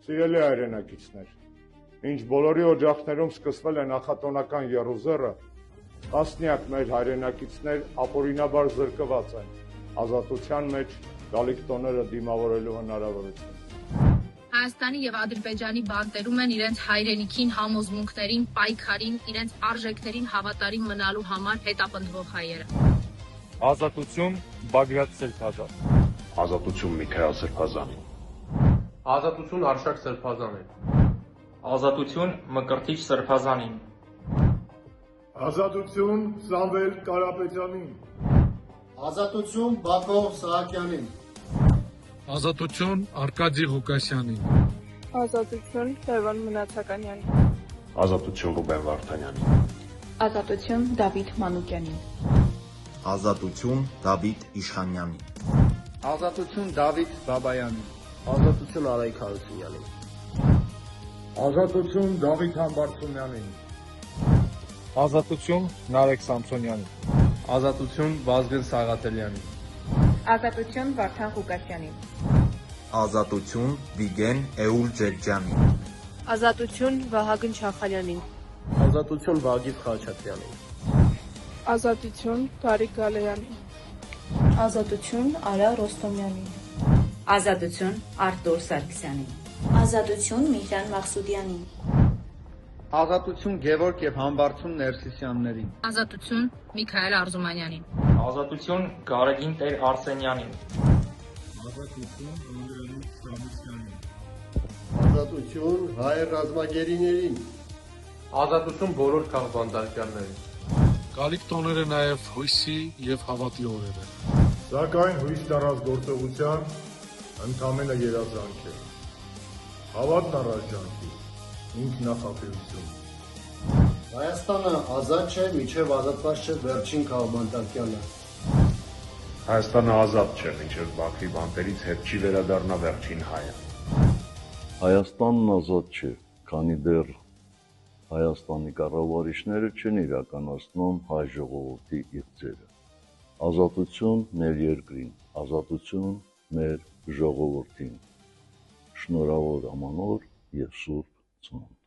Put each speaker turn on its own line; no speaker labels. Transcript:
Սիրելի հայրենակիցներ, ինչ բոլորի օջախներում սկսվել է նախատոնական եռուզեռը, տասնյակ մեր հայրենակիցներ ապօրինաբար զրկված են ազատության մեջ գալիք տոները դիմավորելու հնարավորություն։
Հայաստանի և Ադրբեջանի բանտերում են իրենց հայրենիքին, համոզմունքներին, պայքարին, իրենց արժեքներին հավատարիմ մնալու համար հետապնդվող հայերը։
Ազատություն Բագրատ Սրբազան։
Ազատություն Միքայել Սրբազանին։
Ազատություն Արշակ Սրբազանին։
Ազատություն Մկրտիչ Սրբազանին։
Ազատություն Սամվել Կարապետյանին։
Ազատություն Բակո Սահակյանին։
Ազատություն Արկադի Ղուկասյանին։
Ազատություն Լևոն Մնացականյանին։
Ազատություն Ռուբեն Վարդանյանին։
Ազատություն Դավիթ Մանուկյանին։
Ազատություն Դավիթ Իշխանյանին։
Ազատություն Դավիթ Բաբայանին։
Ազատություն Արայք Հարությունյանին։
Ազատություն Դավիթ Համբարձումյանին։
Ազատություն Նարեկ Սամսոնյանին։
Ազատություն Վազգեն Սաղաթելյանին։
Ազատություն Վարդան Ղուկասյանին։
Ազատություն Վիգեն Էուլ Ջերջյանին։
Ազատություն Վահագն Չախալյանին։
Ազատություն Վագիվ Խաչատրյանին։
Ազատություն Տարիկ Գալեյանին։
Ազատություն Արա Ռոստոմյանին։
Ազատություն Արտուր Սարգսյանին։
Ազատություն Միհրան Մաղսուդյանին։
Ազատություն Գևորգ եւ Համբարձում Ներսիսյաններին։
Ազատություն Միքայել Արզումանյանին։
Ազատություն Գարեգին Տեր Արսենյանին։
Ազատություն Անդրանիկ Սամիսյանին։
Ազատություն հայ ռազմագերիներին։
Ազատություն բոլոր քաղբանդարկյալներին։
Գալիք տոները նաև հույսի և հավատի օրեր են։
Սակայն հույս տարած գործողության ընդամենը երազանք է։ Հավատն առաջանքի, ինքնախապեյություն։
Հայաստանը ազատ չէ, մինչև ազատված չէ վերջին քաղբանդարկյալը։
Հայաստանը ազատ չէ, մինչև Բաքվի բանտերից հետ չի վերադառնա վերջին հայը։
Հայաստանն ազատ չէ, քանի դեռ Հայաստանի կառավարիչները չեն իրականացնում հայ ժողովրդի իղձերը։ Ազատություն մեր երկրին, ազատություն մեր ժողովրդին։ Շնորհավոր ամանոր և սուրբ ծնունդ։